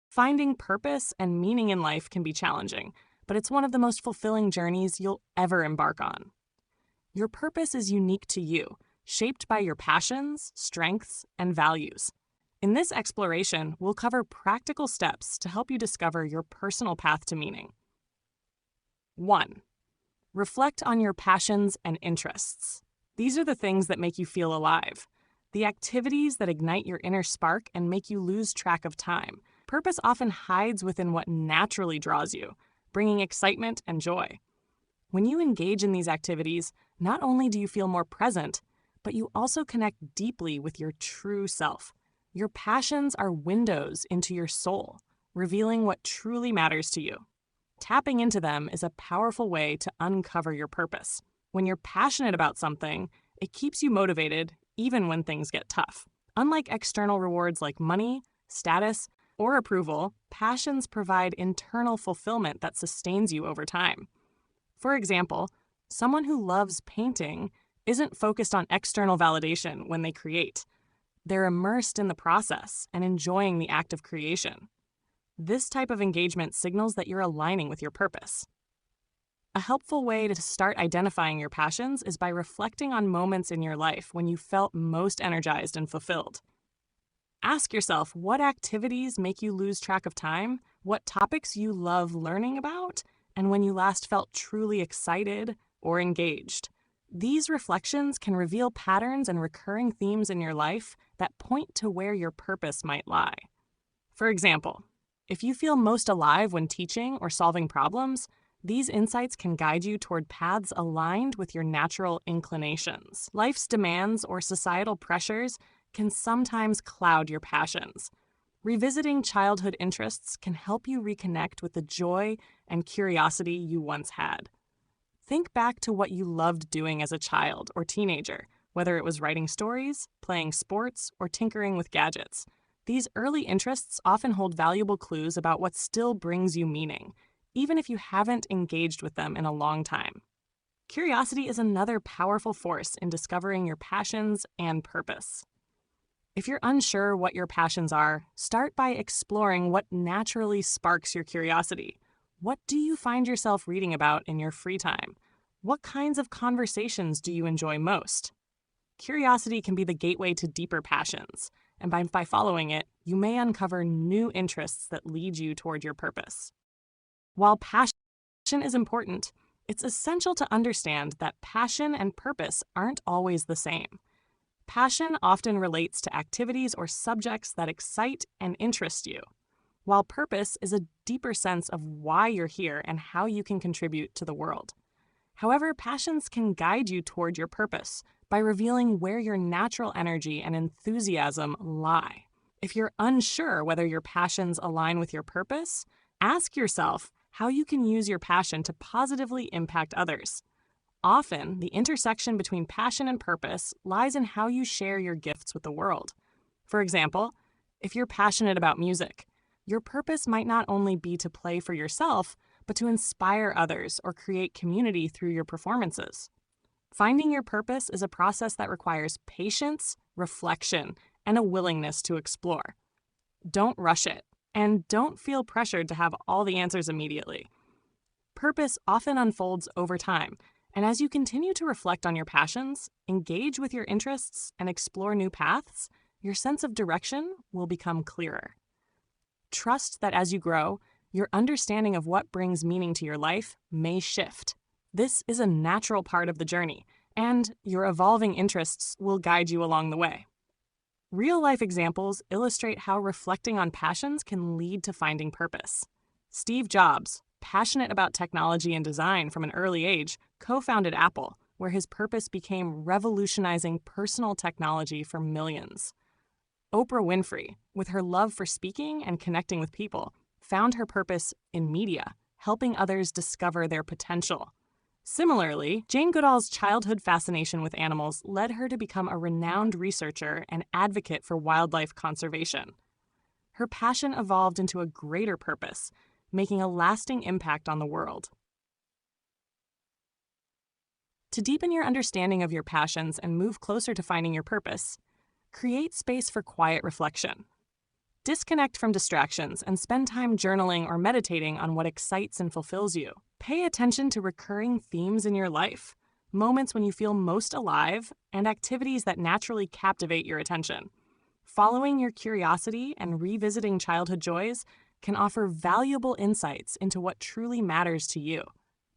Finding purpose and meaning in life can be challenging, but it's one of the most fulfilling journeys you'll ever embark on. Your purpose is unique to you, shaped by your passions, strengths, and values. In this exploration, we'll cover practical steps to help you discover your personal path to meaning. 1. Reflect on your passions and interests. These are the things that make you feel alive, the activities that ignite your inner spark and make you lose track of time. Purpose often hides within what naturally draws you, bringing excitement and joy. When you engage in these activities, not only do you feel more present, but you also connect deeply with your true self. Your passions are windows into your soul, revealing what truly matters to you. Tapping into them is a powerful way to uncover your purpose. When you're passionate about something, it keeps you motivated even when things get tough. Unlike external rewards like money, status, or approval, passions provide internal fulfillment that sustains you over time. For example, someone who loves painting isn't focused on external validation when they create. They're immersed in the process and enjoying the act of creation. This type of engagement signals that you're aligning with your purpose. A helpful way to start identifying your passions is by reflecting on moments in your life when you felt most energized and fulfilled. Ask yourself what activities make you lose track of time, what topics you love learning about, and when you last felt truly excited or engaged. These reflections can reveal patterns and recurring themes in your life that point to where your purpose might lie. For example, if you feel most alive when teaching or solving problems, these insights can guide you toward paths aligned with your natural inclinations. Life's demands or societal pressures can sometimes cloud your passions. Revisiting childhood interests can help you reconnect with the joy and curiosity you once had. Think back to what you loved doing as a child or teenager, whether it was writing stories, playing sports, or tinkering with gadgets. These early interests often hold valuable clues about what still brings you meaning, even if you haven't engaged with them in a long time. Curiosity is another powerful force in discovering your passions and purpose. If you're unsure what your passions are, start by exploring what naturally sparks your curiosity. What do you find yourself reading about in your free time? What kinds of conversations do you enjoy most? Curiosity can be the gateway to deeper passions, and by following it, you may uncover new interests that lead you toward your purpose. While passion is important, it's essential to understand that passion and purpose aren't always the same. Passion often relates to activities or subjects that excite and interest you, while purpose is a deeper sense of why you're here and how you can contribute to the world. However, passions can guide you toward your purpose by revealing where your natural energy and enthusiasm lie. If you're unsure whether your passions align with your purpose, ask yourself how you can use your passion to positively impact others. Often, the intersection between passion and purpose lies in how you share your gifts with the world. For example, if you're passionate about music, your purpose might not only be to play for yourself, but to inspire others or create community through your performances. Finding your purpose is a process that requires patience, reflection, and a willingness to explore. Don't rush it, and don't feel pressured to have all the answers immediately. Purpose often unfolds over time, and as you continue to reflect on your passions, engage with your interests, and explore new paths, your sense of direction will become clearer. Trust that as you grow, your understanding of what brings meaning to your life may shift. This is a natural part of the journey, and your evolving interests will guide you along the way. Real-life examples illustrate how reflecting on passions can lead to finding purpose. Steve Jobs, passionate about technology and design from an early age, co-founded Apple, where his purpose became revolutionizing personal technology for millions. Oprah Winfrey, with her love for speaking and connecting with people, found her purpose in media, helping others discover their potential. Similarly, Jane Goodall's childhood fascination with animals led her to become a renowned researcher and advocate for wildlife conservation. Her passion evolved into a greater purpose, making a lasting impact on the world. To deepen your understanding of your passions and move closer to finding your purpose, create space for quiet reflection. Disconnect from distractions and spend time journaling or meditating on what excites and fulfills you. Pay attention to recurring themes in your life, moments when you feel most alive, and activities that naturally captivate your attention. Following your curiosity and revisiting childhood joys can offer valuable insights into what truly matters to you.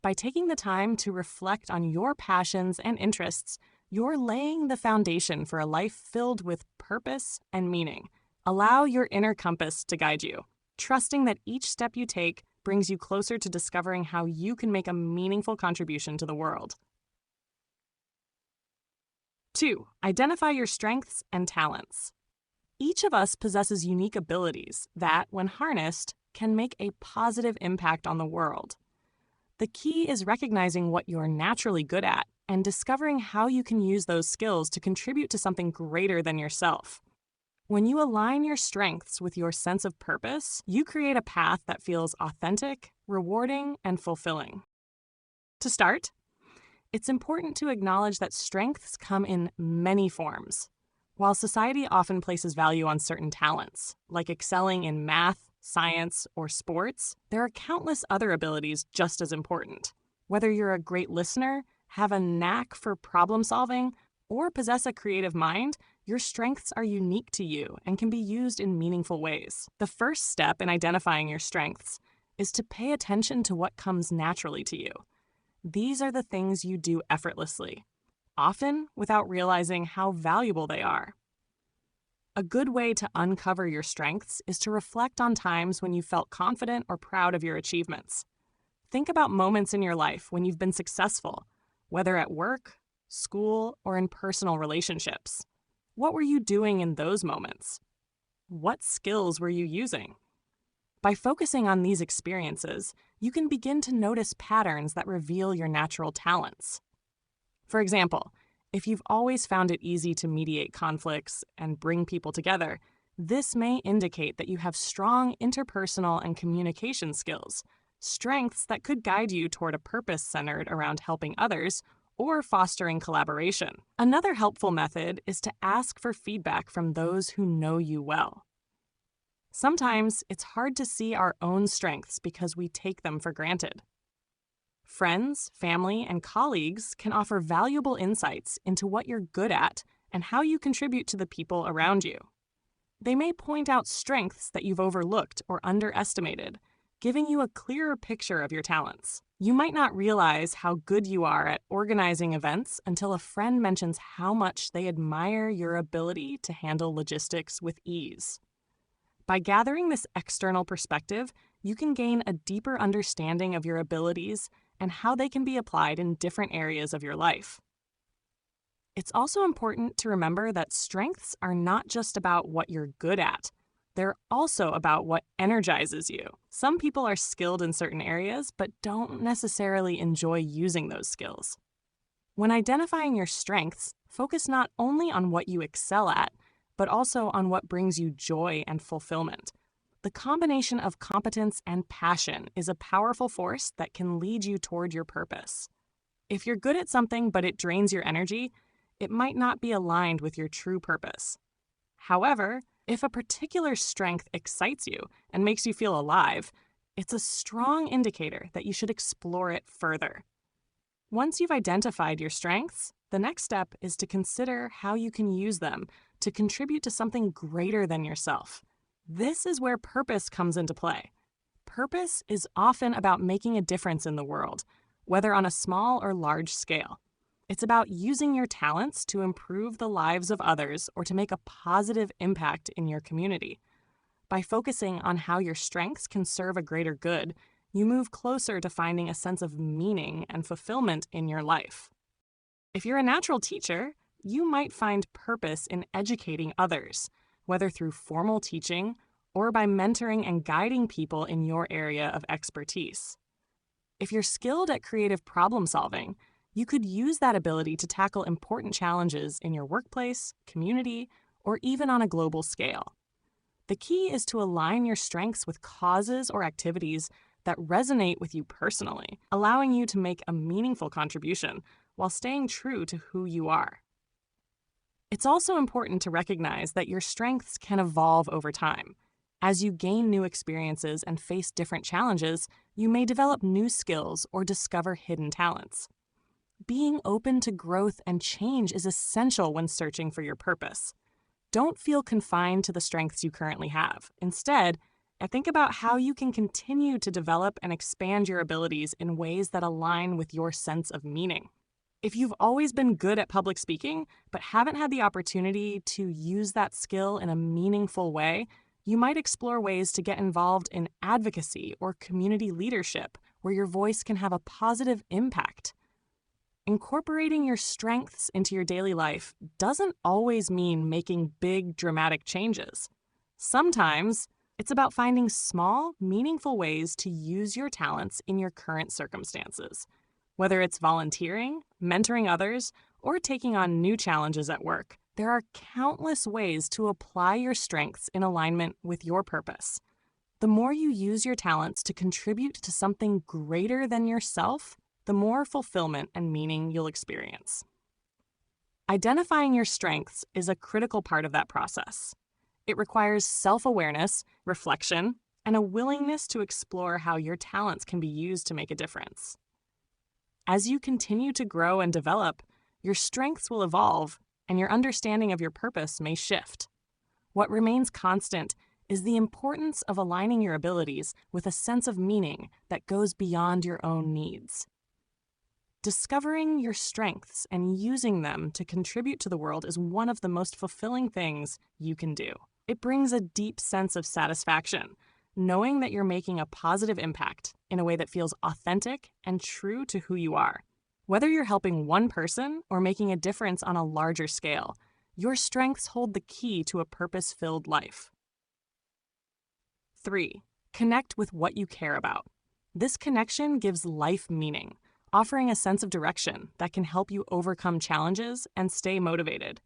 By taking the time to reflect on your passions and interests, you're laying the foundation for a life filled with purpose and meaning. Allow your inner compass to guide you, trusting that each step you take brings you closer to discovering how you can make a meaningful contribution to the world. 2. Identify your strengths and talents. Each of us possesses unique abilities that, when harnessed, can make a positive impact on the world. The key is recognizing what you're naturally good at and discovering how you can use those skills to contribute to something greater than yourself. When you align your strengths with your sense of purpose, you create a path that feels authentic, rewarding, and fulfilling. To start, it's important to acknowledge that strengths come in many forms. While society often places value on certain talents, like excelling in math, science, or sports, there are countless other abilities just as important. Whether you're a great listener, have a knack for problem solving, or possess a creative mind, your strengths are unique to you and can be used in meaningful ways. The first step in identifying your strengths is to pay attention to what comes naturally to you. These are the things you do effortlessly, often without realizing how valuable they are. A good way to uncover your strengths is to reflect on times when you felt confident or proud of your achievements. Think about moments in your life when you've been successful, whether at work, school, or in personal relationships. What were you doing in those moments? What skills were you using? By focusing on these experiences, you can begin to notice patterns that reveal your natural talents. For example, if you've always found it easy to mediate conflicts and bring people together, this may indicate that you have strong interpersonal and communication skills, strengths that could guide you toward a purpose centered around helping others or fostering collaboration. Another helpful method is to ask for feedback from those who know you well. Sometimes it's hard to see our own strengths because we take them for granted. Friends, family, and colleagues can offer valuable insights into what you're good at and how you contribute to the people around you. They may point out strengths that you've overlooked or underestimated, giving you a clearer picture of your talents. You might not realize how good you are at organizing events until a friend mentions how much they admire your ability to handle logistics with ease. By gathering this external perspective, you can gain a deeper understanding of your abilities and how they can be applied in different areas of your life. It's also important to remember that strengths are not just about what you're good at. They're also about what energizes you. Some people are skilled in certain areas, but don't necessarily enjoy using those skills. When identifying your strengths, focus not only on what you excel at, but also on what brings you joy and fulfillment. The combination of competence and passion is a powerful force that can lead you toward your purpose. If you're good at something but it drains your energy, it might not be aligned with your true purpose. However, if a particular strength excites you and makes you feel alive, it's a strong indicator that you should explore it further. Once you've identified your strengths, the next step is to consider how you can use them to contribute to something greater than yourself. This is where purpose comes into play. Purpose is often about making a difference in the world, whether on a small or large scale. It's about using your talents to improve the lives of others or to make a positive impact in your community. By focusing on how your strengths can serve a greater good, you move closer to finding a sense of meaning and fulfillment in your life. If you're a natural teacher, you might find purpose in educating others, whether through formal teaching or by mentoring and guiding people in your area of expertise. If you're skilled at creative problem solving, you could use that ability to tackle important challenges in your workplace, community, or even on a global scale. The key is to align your strengths with causes or activities that resonate with you personally, allowing you to make a meaningful contribution while staying true to who you are. It's also important to recognize that your strengths can evolve over time. As you gain new experiences and face different challenges, you may develop new skills or discover hidden talents. Being open to growth and change is essential when searching for your purpose. Don't feel confined to the strengths you currently have. Instead, think about how you can continue to develop and expand your abilities in ways that align with your sense of meaning. If you've always been good at public speaking, but haven't had the opportunity to use that skill in a meaningful way, you might explore ways to get involved in advocacy or community leadership where your voice can have a positive impact. Incorporating your strengths into your daily life doesn't always mean making big, dramatic changes. Sometimes it's about finding small, meaningful ways to use your talents in your current circumstances. Whether it's volunteering, mentoring others, or taking on new challenges at work, there are countless ways to apply your strengths in alignment with your purpose. The more you use your talents to contribute to something greater than yourself, the more fulfillment and meaning you'll experience. Identifying your strengths is a critical part of that process. It requires self-awareness, reflection, and a willingness to explore how your talents can be used to make a difference. As you continue to grow and develop, your strengths will evolve and your understanding of your purpose may shift. What remains constant is the importance of aligning your abilities with a sense of meaning that goes beyond your own needs. Discovering your strengths and using them to contribute to the world is one of the most fulfilling things you can do. It brings a deep sense of satisfaction, knowing that you're making a positive impact in a way that feels authentic and true to who you are. Whether you're helping one person or making a difference on a larger scale, your strengths hold the key to a purpose-filled life. 3. Connect with what you care about. This connection gives life meaning, offering a sense of direction that can help you overcome challenges and stay motivated.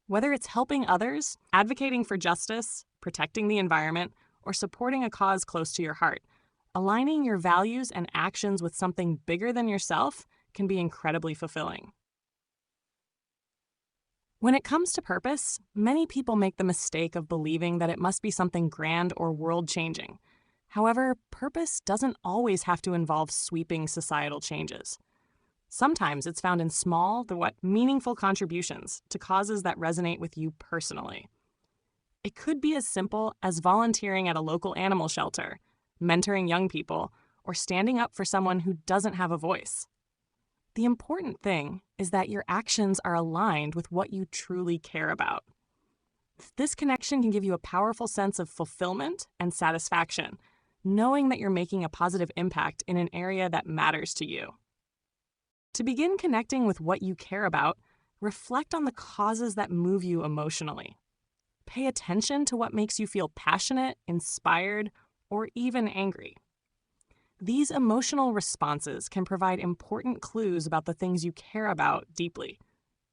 Whether it's helping others, advocating for justice, protecting the environment, or supporting a cause close to your heart, aligning your values and actions with something bigger than yourself can be incredibly fulfilling. When it comes to purpose, many people make the mistake of believing that it must be something grand or world-changing. However, purpose doesn't always have to involve sweeping societal changes. Sometimes it's found in small, meaningful contributions to causes that resonate with you personally. It could be as simple as volunteering at a local animal shelter, mentoring young people, or standing up for someone who doesn't have a voice. The important thing is that your actions are aligned with what you truly care about. This connection can give you a powerful sense of fulfillment and satisfaction, knowing that you're making a positive impact in an area that matters to you. To begin connecting with what you care about, reflect on the causes that move you emotionally. Pay attention to what makes you feel passionate, inspired, or even angry. These emotional responses can provide important clues about the things you care about deeply.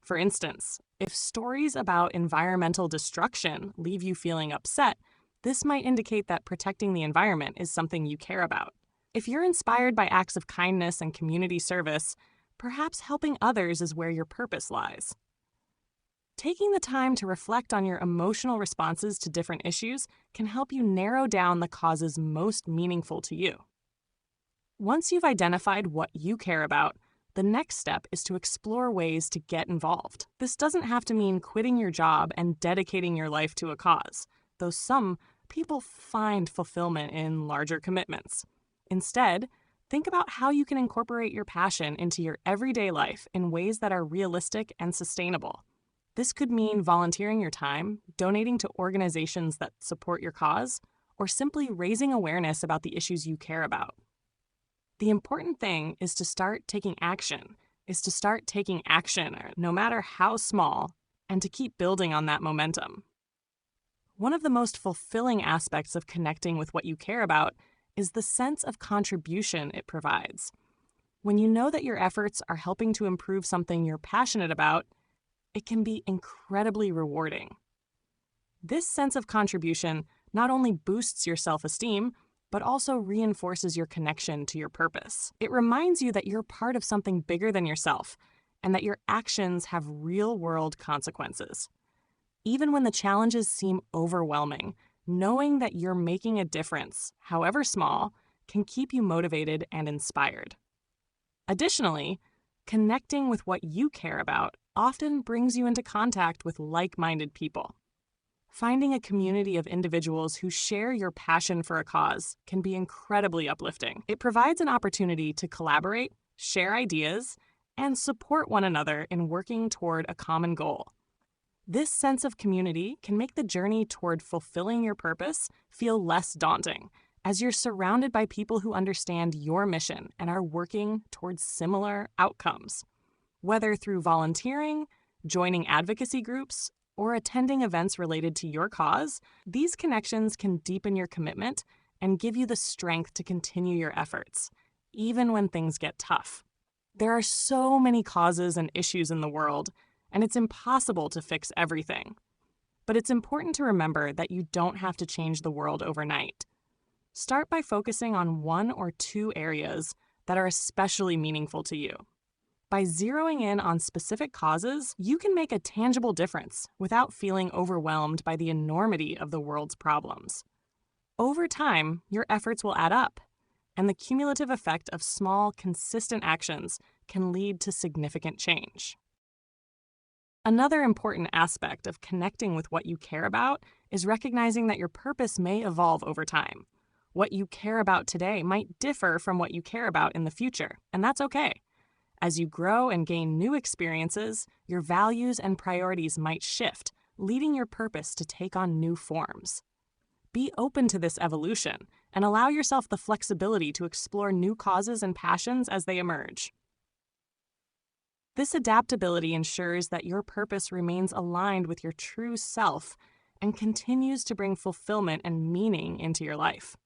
For instance, if stories about environmental destruction leave you feeling upset, this might indicate that protecting the environment is something you care about. If you're inspired by acts of kindness and community service, perhaps helping others is where your purpose lies. Taking the time to reflect on your emotional responses to different issues can help you narrow down the causes most meaningful to you. Once you've identified what you care about, the next step is to explore ways to get involved. This doesn't have to mean quitting your job and dedicating your life to a cause, though some people find fulfillment in larger commitments. Instead, think about how you can incorporate your passion into your everyday life in ways that are realistic and sustainable. This could mean volunteering your time, donating to organizations that support your cause, or simply raising awareness about the issues you care about. The important thing is to start taking action, no matter how small, and to keep building on that momentum. One of the most fulfilling aspects of connecting with what you care about is the sense of contribution it provides. When you know that your efforts are helping to improve something you're passionate about, it can be incredibly rewarding. This sense of contribution not only boosts your self-esteem, but also reinforces your connection to your purpose. It reminds you that you're part of something bigger than yourself, and that your actions have real-world consequences. Even when the challenges seem overwhelming, knowing that you're making a difference, however small, can keep you motivated and inspired. Additionally, connecting with what you care about often brings you into contact with like-minded people. Finding a community of individuals who share your passion for a cause can be incredibly uplifting. It provides an opportunity to collaborate, share ideas, and support one another in working toward a common goal. This sense of community can make the journey toward fulfilling your purpose feel less daunting, as you're surrounded by people who understand your mission and are working towards similar outcomes. Whether through volunteering, joining advocacy groups, or attending events related to your cause, these connections can deepen your commitment and give you the strength to continue your efforts, even when things get tough. There are so many causes and issues in the world, and it's impossible to fix everything. But it's important to remember that you don't have to change the world overnight. Start by focusing on 1 or 2 areas that are especially meaningful to you. By zeroing in on specific causes, you can make a tangible difference without feeling overwhelmed by the enormity of the world's problems. Over time, your efforts will add up, and the cumulative effect of small, consistent actions can lead to significant change. Another important aspect of connecting with what you care about is recognizing that your purpose may evolve over time. What you care about today might differ from what you care about in the future, and that's okay. As you grow and gain new experiences, your values and priorities might shift, leading your purpose to take on new forms. Be open to this evolution and allow yourself the flexibility to explore new causes and passions as they emerge. This adaptability ensures that your purpose remains aligned with your true self and continues to bring fulfillment and meaning into your life.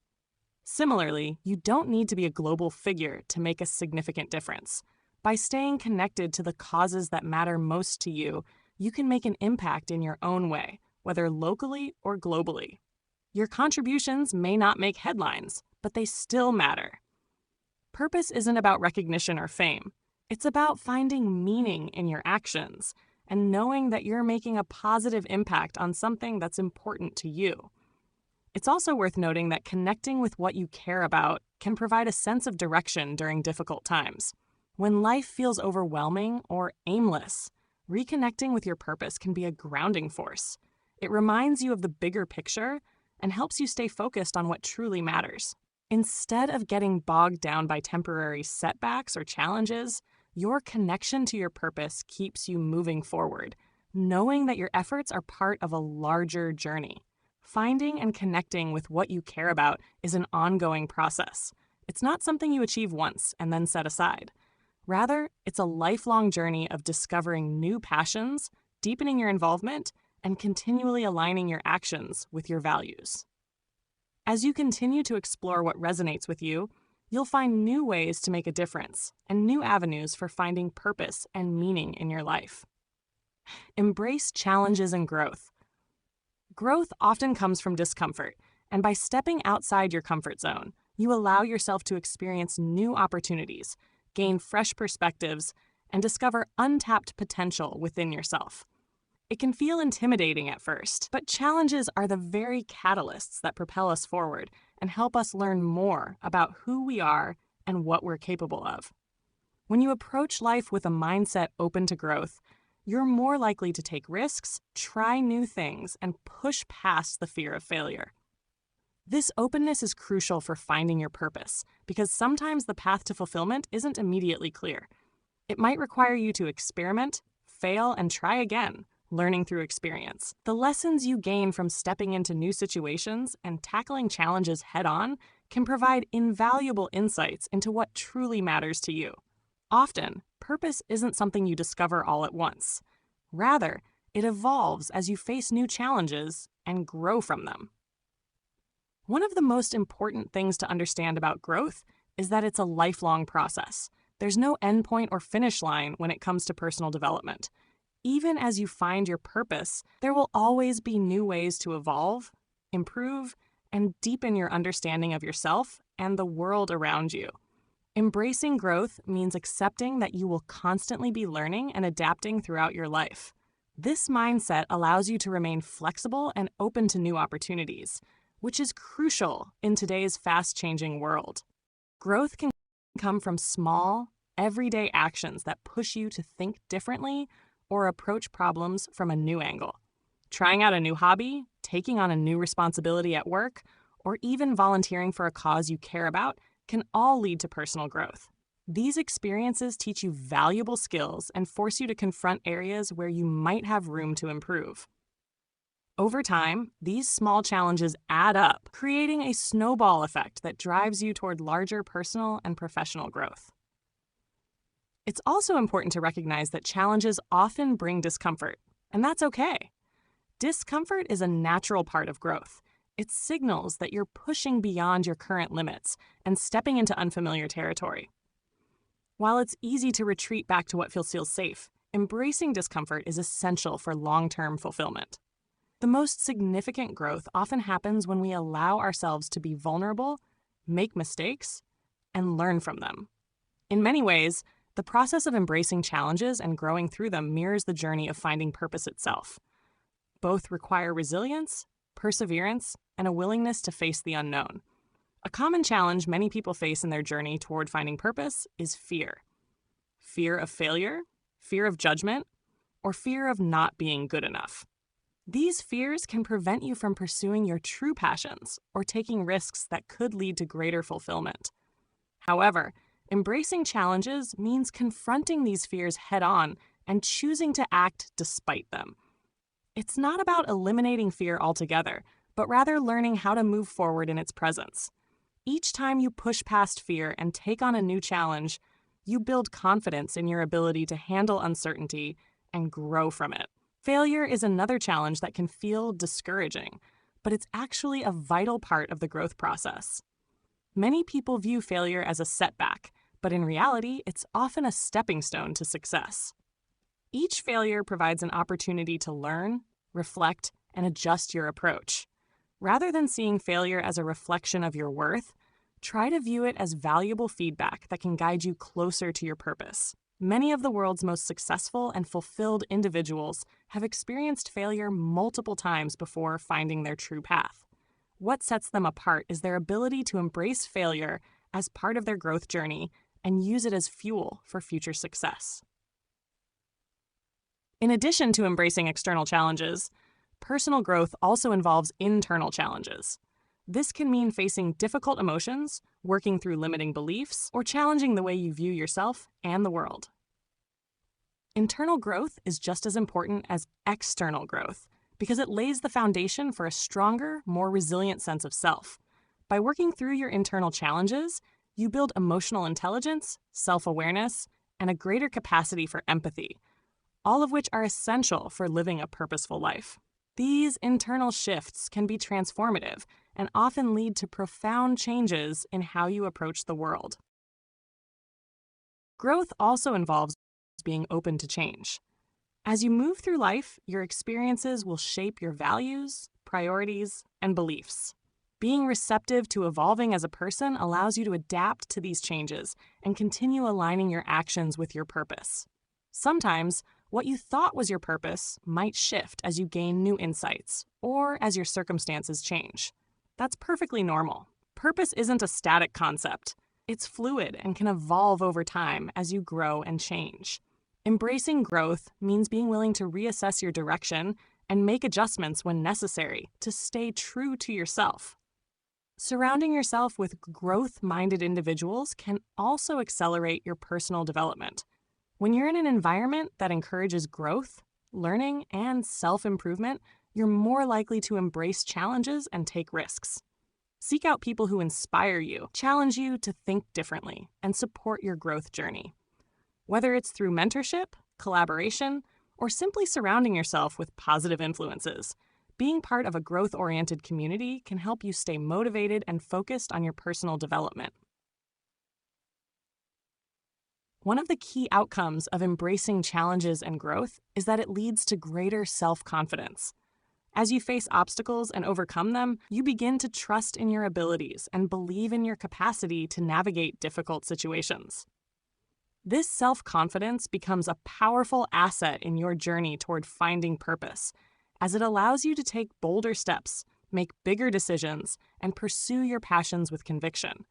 Similarly, you don't need to be a global figure to make a significant difference. By staying connected to the causes that matter most to you, you can make an impact in your own way, whether locally or globally. Your contributions may not make headlines, but they still matter. Purpose isn't about recognition or fame. It's about finding meaning in your actions and knowing that you're making a positive impact on something that's important to you. It's also worth noting that connecting with what you care about can provide a sense of direction during difficult times. When life feels overwhelming or aimless, reconnecting with your purpose can be a grounding force. It reminds you of the bigger picture and helps you stay focused on what truly matters. Instead of getting bogged down by temporary setbacks or challenges, your connection to your purpose keeps you moving forward, knowing that your efforts are part of a larger journey. Finding and connecting with what you care about is an ongoing process. It's not something you achieve once and then set aside. Rather, it's a lifelong journey of discovering new passions, deepening your involvement, and continually aligning your actions with your values. As you continue to explore what resonates with you, you'll find new ways to make a difference and new avenues for finding purpose and meaning in your life. Embrace challenges and growth. Growth often comes from discomfort, and by stepping outside your comfort zone, you allow yourself to experience new opportunities, gain fresh perspectives, and discover untapped potential within yourself. It can feel intimidating at first, but challenges are the very catalysts that propel us forward and help us learn more about who we are and what we're capable of. When you approach life with a mindset open to growth, you're more likely to take risks, try new things, and push past the fear of failure. This openness is crucial for finding your purpose because sometimes the path to fulfillment isn't immediately clear. It might require you to experiment, fail, and try again, learning through experience. The lessons you gain from stepping into new situations and tackling challenges head-on can provide invaluable insights into what truly matters to you. Often, purpose isn't something you discover all at once. Rather, it evolves as you face new challenges and grow from them. One of the most important things to understand about growth is that it's a lifelong process. There's no endpoint or finish line when it comes to personal development. Even as you find your purpose, there will always be new ways to evolve, improve, and deepen your understanding of yourself and the world around you. Embracing growth means accepting that you will constantly be learning and adapting throughout your life. This mindset allows you to remain flexible and open to new opportunities, which is crucial in today's fast-changing world. Growth can come from small, everyday actions that push you to think differently or approach problems from a new angle. Trying out a new hobby, taking on a new responsibility at work, or even volunteering for a cause you care about can all lead to personal growth. These experiences teach you valuable skills and force you to confront areas where you might have room to improve. Over time, these small challenges add up, creating a snowball effect that drives you toward larger personal and professional growth. It's also important to recognize that challenges often bring discomfort, and that's okay. Discomfort is a natural part of growth. It signals that you're pushing beyond your current limits and stepping into unfamiliar territory. While it's easy to retreat back to what feels safe, embracing discomfort is essential for long-term fulfillment. The most significant growth often happens when we allow ourselves to be vulnerable, make mistakes, and learn from them. In many ways, the process of embracing challenges and growing through them mirrors the journey of finding purpose itself. Both require resilience, perseverance, and a willingness to face the unknown. A common challenge many people face in their journey toward finding purpose is fear. Fear of failure, fear of judgment, or fear of not being good enough. These fears can prevent you from pursuing your true passions or taking risks that could lead to greater fulfillment. However, embracing challenges means confronting these fears head-on and choosing to act despite them. It's not about eliminating fear altogether, but rather learning how to move forward in its presence. Each time you push past fear and take on a new challenge, you build confidence in your ability to handle uncertainty and grow from it. Failure is another challenge that can feel discouraging, but it's actually a vital part of the growth process. Many people view failure as a setback, but in reality, it's often a stepping stone to success. Each failure provides an opportunity to learn, reflect, and adjust your approach. Rather than seeing failure as a reflection of your worth, try to view it as valuable feedback that can guide you closer to your purpose. Many of the world's most successful and fulfilled individuals have experienced failure multiple times before finding their true path. What sets them apart is their ability to embrace failure as part of their growth journey and use it as fuel for future success. In addition to embracing external challenges, personal growth also involves internal challenges. This can mean facing difficult emotions, working through limiting beliefs, or challenging the way you view yourself and the world. Internal growth is just as important as external growth because it lays the foundation for a stronger, more resilient sense of self. By working through your internal challenges, you build emotional intelligence, self-awareness, and a greater capacity for empathy, all of which are essential for living a purposeful life. These internal shifts can be transformative and often lead to profound changes in how you approach the world. Growth also involves being open to change. As you move through life, your experiences will shape your values, priorities, and beliefs. Being receptive to evolving as a person allows you to adapt to these changes and continue aligning your actions with your purpose. Sometimes, what you thought was your purpose might shift as you gain new insights or as your circumstances change. That's perfectly normal. Purpose isn't a static concept. It's fluid and can evolve over time as you grow and change. Embracing growth means being willing to reassess your direction and make adjustments when necessary to stay true to yourself. Surrounding yourself with growth-minded individuals can also accelerate your personal development. When you're in an environment that encourages growth, learning, and self-improvement, you're more likely to embrace challenges and take risks. Seek out people who inspire you, challenge you to think differently, and support your growth journey. Whether it's through mentorship, collaboration, or simply surrounding yourself with positive influences, being part of a growth-oriented community can help you stay motivated and focused on your personal development. One of the key outcomes of embracing challenges and growth is that it leads to greater self-confidence. As you face obstacles and overcome them, you begin to trust in your abilities and believe in your capacity to navigate difficult situations. This self-confidence becomes a powerful asset in your journey toward finding purpose, as it allows you to take bolder steps make bigger decisions, and pursue your passions with conviction.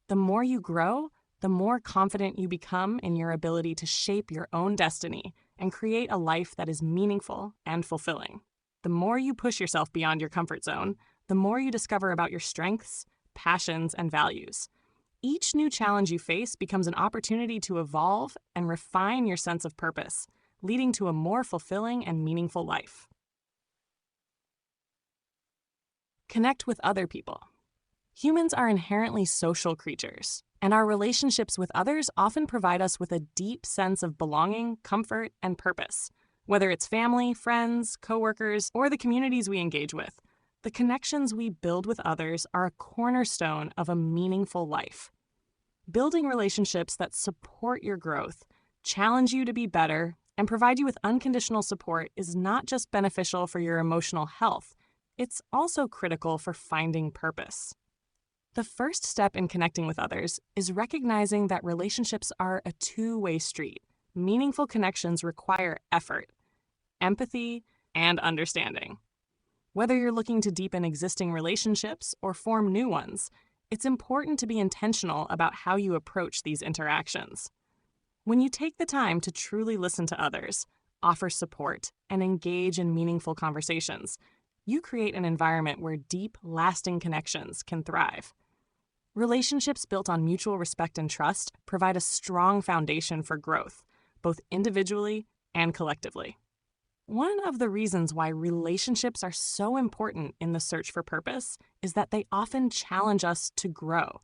The more you grow, the more confident you become in your ability to shape your own destiny and create a life that is meaningful and fulfilling. The more you push yourself beyond your comfort zone, the more you discover about your strengths, passions, and values. Each new challenge you face becomes an opportunity to evolve and refine your sense of purpose, leading to a more fulfilling and meaningful life. Connect with other people. Humans are inherently social creatures, and our relationships with others often provide us with a deep sense of belonging, comfort, and purpose. Whether it's family, friends, coworkers, or the communities we engage with, the connections we build with others are a cornerstone of a meaningful life. Building relationships that support your growth, challenge you to be better, and provide you with unconditional support is not just beneficial for your emotional health, it's also critical for finding purpose. The first step in connecting with others is recognizing that relationships are a two-way street. Meaningful connections require effort, empathy, and understanding. Whether you're looking to deepen existing relationships or form new ones, it's important to be intentional about how you approach these interactions. When you take the time to truly listen to others, offer support, and engage in meaningful conversations, you create an environment where deep, lasting connections can thrive. Relationships built on mutual respect and trust provide a strong foundation for growth, both individually and collectively. One of the reasons why relationships are so important in the search for purpose is that they often challenge us to grow.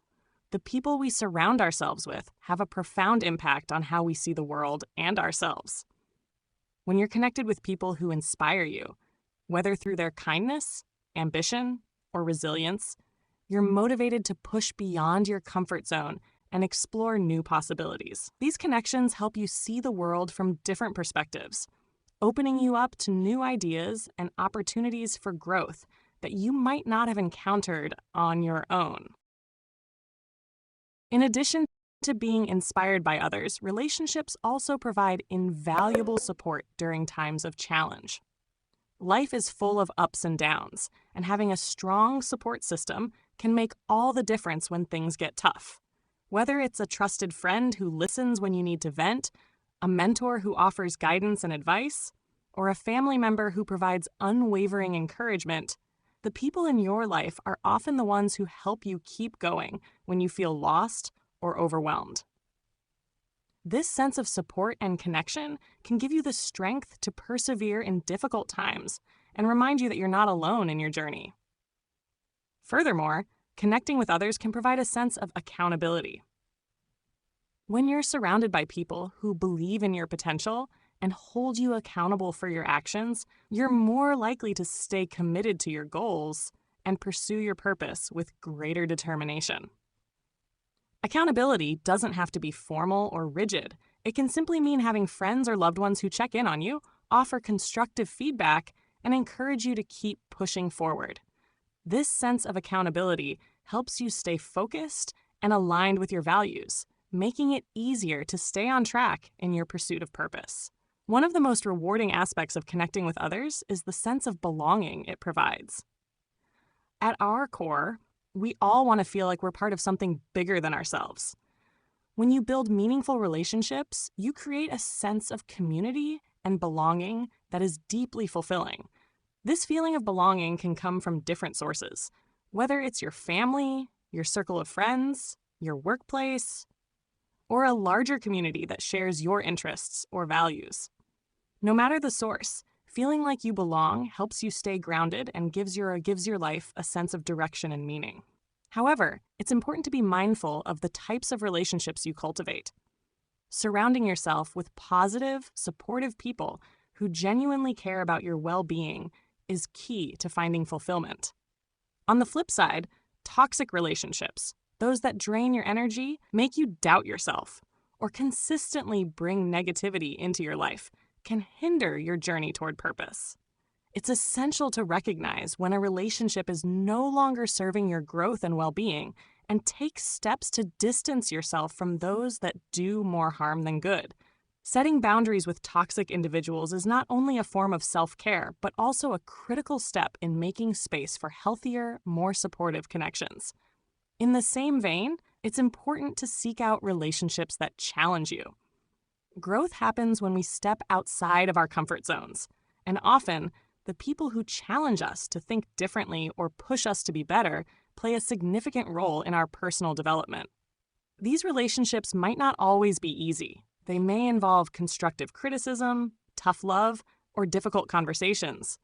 The people we surround ourselves with have a profound impact on how we see the world and ourselves. When you're connected with people who inspire you, whether through their kindness, ambition, or resilience, you're motivated to push beyond your comfort zone and explore new possibilities. These connections help you see the world from different perspectives, opening you up to new ideas and opportunities for growth that you might not have encountered on your own. In addition to being inspired by others, relationships also provide invaluable support during times of challenge. Life is full of ups and downs, and having a strong support system can make all the difference when things get tough. Whether it's a trusted friend who listens when you need to vent, a mentor who offers guidance and advice, or a family member who provides unwavering encouragement, the people in your life are often the ones who help you keep going when you feel lost or overwhelmed. This sense of support and connection can give you the strength to persevere in difficult times and remind you that you're not alone in your journey. Furthermore, connecting with others can provide a sense of accountability. When you're surrounded by people who believe in your potential and hold you accountable for your actions, you're more likely to stay committed to your goals and pursue your purpose with greater determination. Accountability doesn't have to be formal or rigid. It can simply mean having friends or loved ones who check in on you, offer constructive feedback, and encourage you to keep pushing forward. This sense of accountability helps you stay focused and aligned with your values, making it easier to stay on track in your pursuit of purpose. One of the most rewarding aspects of connecting with others is the sense of belonging it provides. At our core, we all want to feel like we're part of something bigger than ourselves. When you build meaningful relationships, you create a sense of community and belonging that is deeply fulfilling. This feeling of belonging can come from different sources, whether it's your family, your circle of friends, your workplace, or a larger community that shares your interests or values. No matter the source, feeling like you belong helps you stay grounded and gives your life a sense of direction and meaning. However, it's important to be mindful of the types of relationships you cultivate. Surrounding yourself with positive, supportive people who genuinely care about your well-being is key to finding fulfillment. On the flip side, toxic relationships, those that drain your energy, make you doubt yourself, or consistently bring negativity into your life, can hinder your journey toward purpose. It's essential to recognize when a relationship is no longer serving your growth and well-being and take steps to distance yourself from those that do more harm than good. Setting boundaries with toxic individuals is not only a form of self-care, but also a critical step in making space for healthier, more supportive connections. In the same vein, it's important to seek out relationships that challenge you. Growth happens when we step outside of our comfort zones, and often, the people who challenge us to think differently or push us to be better play a significant role in our personal development. These relationships might not always be easy. They may involve constructive criticism, tough love, or difficult conversations,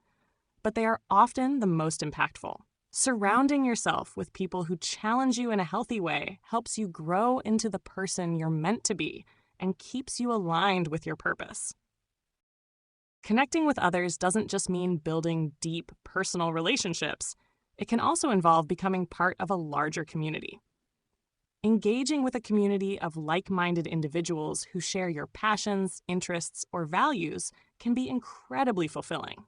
but they are often the most impactful. Surrounding yourself with people who challenge you in a healthy way helps you grow into the person you're meant to be and keeps you aligned with your purpose. Connecting with others doesn't just mean building deep personal relationships. It can also involve becoming part of a larger community. Engaging with a community of like-minded individuals who share your passions, interests, or values can be incredibly fulfilling.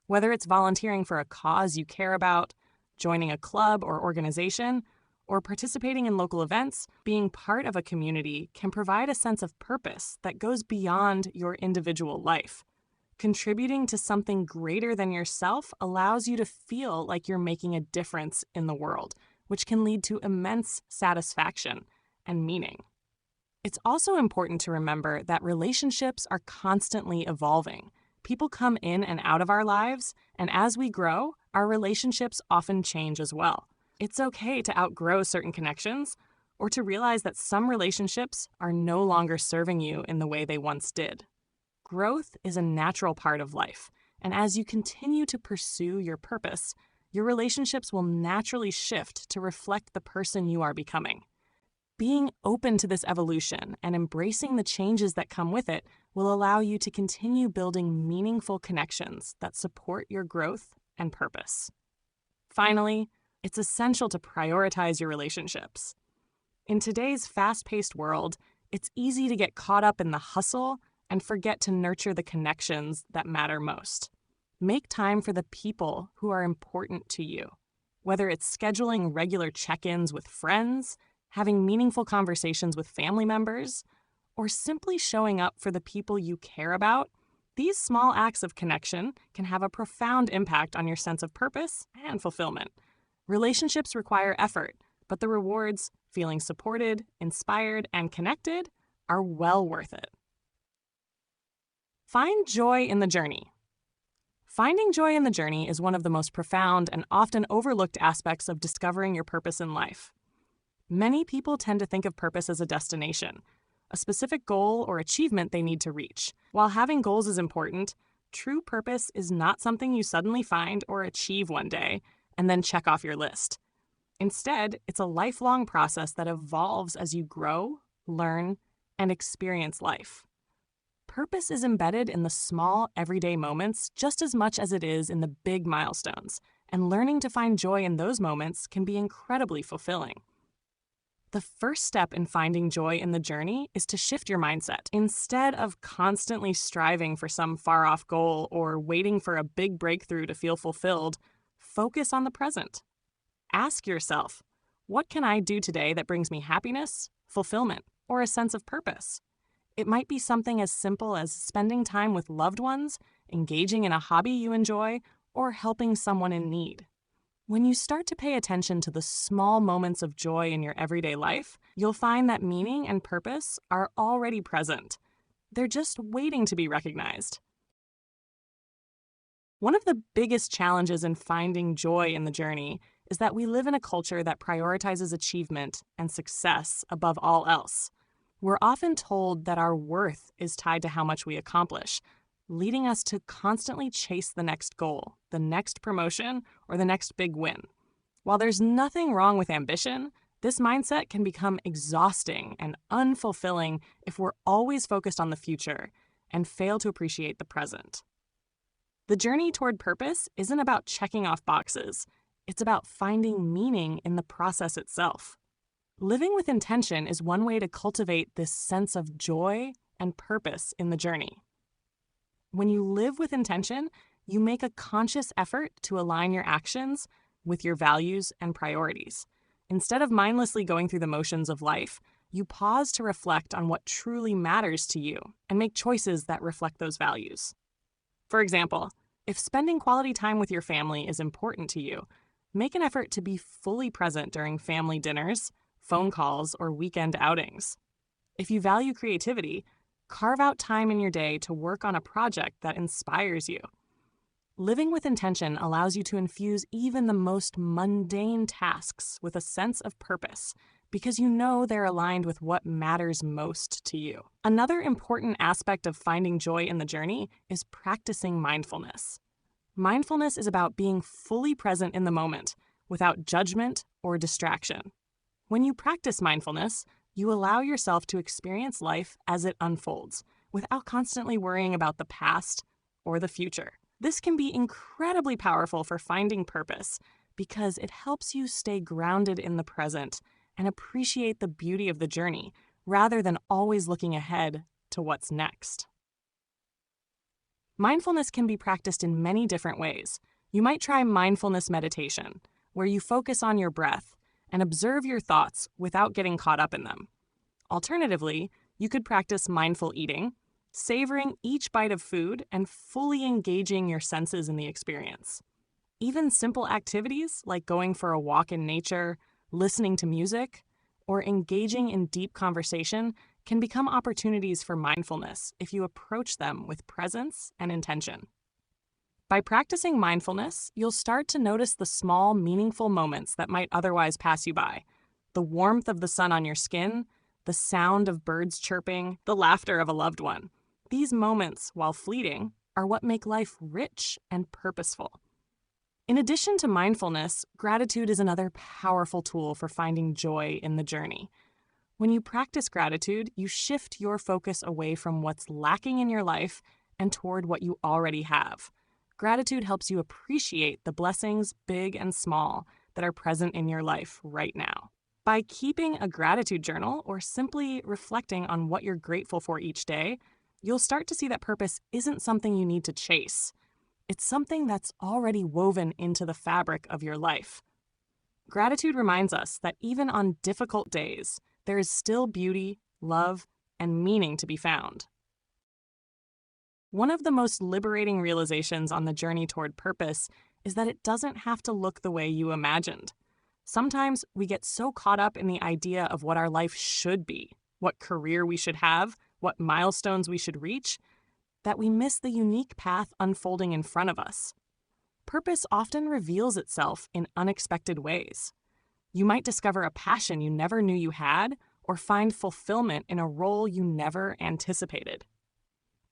Whether it's volunteering for a cause you care about, joining a club or organization, or participating in local events, being part of a community can provide a sense of purpose that goes beyond your individual life. Contributing to something greater than yourself allows you to feel like you're making a difference in the world, which can lead to immense satisfaction and meaning. It's also important to remember that relationships are constantly evolving. People come in and out of our lives, and as we grow, our relationships often change as well. It's okay to outgrow certain connections or to realize that some relationships are no longer serving you in the way they once did. Growth is a natural part of life, and as you continue to pursue your purpose, your relationships will naturally shift to reflect the person you are becoming. Being open to this evolution and embracing the changes that come with it will allow you to continue building meaningful connections that support your growth and purpose. Finally, it's essential to prioritize your relationships. In today's fast-paced world, it's easy to get caught up in the hustle and forget to nurture the connections that matter most. Make time for the people who are important to you. Whether it's scheduling regular check-ins with friends, having meaningful conversations with family members, or simply showing up for the people you care about, these small acts of connection can have a profound impact on your sense of purpose and fulfillment. Relationships require effort, but the rewards, feeling supported, inspired, and connected, are well worth it. Find joy in the journey. Finding joy in the journey is one of the most profound and often overlooked aspects of discovering your purpose in life. Many people tend to think of purpose as a destination, a specific goal or achievement they need to reach. While having goals is important, true purpose is not something you suddenly find or achieve one day and then check off your list. Instead, it's a lifelong process that evolves as you grow, learn, and experience life. Purpose is embedded in the small, everyday moments just as much as it is in the big milestones, and learning to find joy in those moments can be incredibly fulfilling. The first step in finding joy in the journey is to shift your mindset. Instead of constantly striving for some far-off goal or waiting for a big breakthrough to feel fulfilled, focus on the present. Ask yourself, what can I do today that brings me happiness, fulfillment, or a sense of purpose? It might be something as simple as spending time with loved ones, engaging in a hobby you enjoy, or helping someone in need. When you start to pay attention to the small moments of joy in your everyday life, you'll find that meaning and purpose are already present. They're just waiting to be recognized. One of the biggest challenges in finding joy in the journey is that we live in a culture that prioritizes achievement and success above all else. We're often told that our worth is tied to how much we accomplish, leading us to constantly chase the next goal, the next promotion, or the next big win. While there's nothing wrong with ambition, this mindset can become exhausting and unfulfilling if we're always focused on the future and fail to appreciate the present. The journey toward purpose isn't about checking off boxes. It's about finding meaning in the process itself. Living with intention is one way to cultivate this sense of joy and purpose in the journey. When you live with intention, you make a conscious effort to align your actions with your values and priorities. Instead of mindlessly going through the motions of life, you pause to reflect on what truly matters to you and make choices that reflect those values. For example, if spending quality time with your family is important to you, make an effort to be fully present during family dinners, phone calls, or weekend outings. If you value creativity, carve out time in your day to work on a project that inspires you. Living with intention allows you to infuse even the most mundane tasks with a sense of purpose because you know they're aligned with what matters most to you. Another important aspect of finding joy in the journey is practicing mindfulness. Mindfulness is about being fully present in the moment without judgment or distraction. When you practice mindfulness, you allow yourself to experience life as it unfolds without constantly worrying about the past or the future. This can be incredibly powerful for finding purpose because it helps you stay grounded in the present and appreciate the beauty of the journey rather than always looking ahead to what's next. Mindfulness can be practiced in many different ways. You might try mindfulness meditation, where you focus on your breath and observe your thoughts without getting caught up in them. Alternatively, you could practice mindful eating, savoring each bite of food and fully engaging your senses in the experience. Even simple activities like going for a walk in nature, listening to music, or engaging in deep conversation can become opportunities for mindfulness if you approach them with presence and intention. By practicing mindfulness, you'll start to notice the small, meaningful moments that might otherwise pass you by. The warmth of the sun on your skin, the sound of birds chirping, the laughter of a loved one. These moments, while fleeting, are what make life rich and purposeful. In addition to mindfulness, gratitude is another powerful tool for finding joy in the journey. When you practice gratitude, you shift your focus away from what's lacking in your life and toward what you already have. Gratitude helps you appreciate the blessings, big and small, that are present in your life right now. By keeping a gratitude journal or simply reflecting on what you're grateful for each day, you'll start to see that purpose isn't something you need to chase. It's something that's already woven into the fabric of your life. Gratitude reminds us that even on difficult days, there is still beauty, love, and meaning to be found. One of the most liberating realizations on the journey toward purpose is that it doesn't have to look the way you imagined. Sometimes we get so caught up in the idea of what our life should be, what career we should have, what milestones we should reach, that we miss the unique path unfolding in front of us. Purpose often reveals itself in unexpected ways. You might discover a passion you never knew you had, or find fulfillment in a role you never anticipated.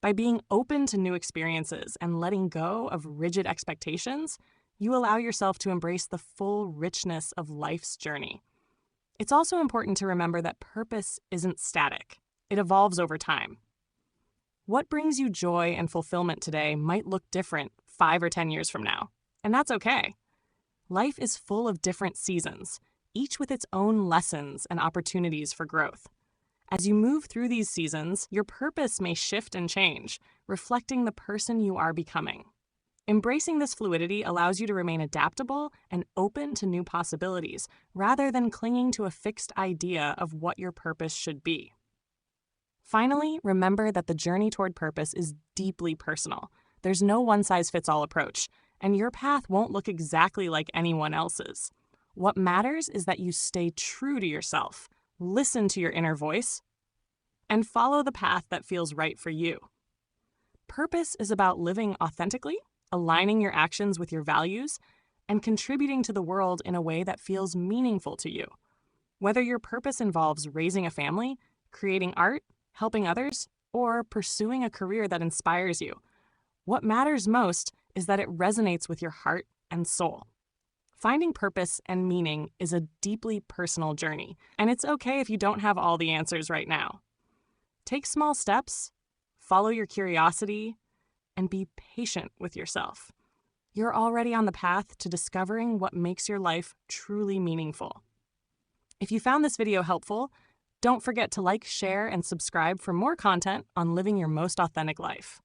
By being open to new experiences and letting go of rigid expectations, you allow yourself to embrace the full richness of life's journey. It's also important to remember that purpose isn't static. It evolves over time. What brings you joy and fulfillment today might look different 5 or 10 years from now, and that's okay. Life is full of different seasons, each with its own lessons and opportunities for growth. As you move through these seasons, your purpose may shift and change, reflecting the person you are becoming. Embracing this fluidity allows you to remain adaptable and open to new possibilities, rather than clinging to a fixed idea of what your purpose should be. Finally, remember that the journey toward purpose is deeply personal. There's no one-size-fits-all approach, and your path won't look exactly like anyone else's. What matters is that you stay true to yourself, listen to your inner voice, and follow the path that feels right for you. Purpose is about living authentically, aligning your actions with your values, and contributing to the world in a way that feels meaningful to you. Whether your purpose involves raising a family, creating art, helping others, or pursuing a career that inspires you, what matters most is that it resonates with your heart and soul. Finding purpose and meaning is a deeply personal journey, and it's okay if you don't have all the answers right now. Take small steps, follow your curiosity, and be patient with yourself. You're already on the path to discovering what makes your life truly meaningful. If you found this video helpful, don't forget to like, share, and subscribe for more content on living your most authentic life.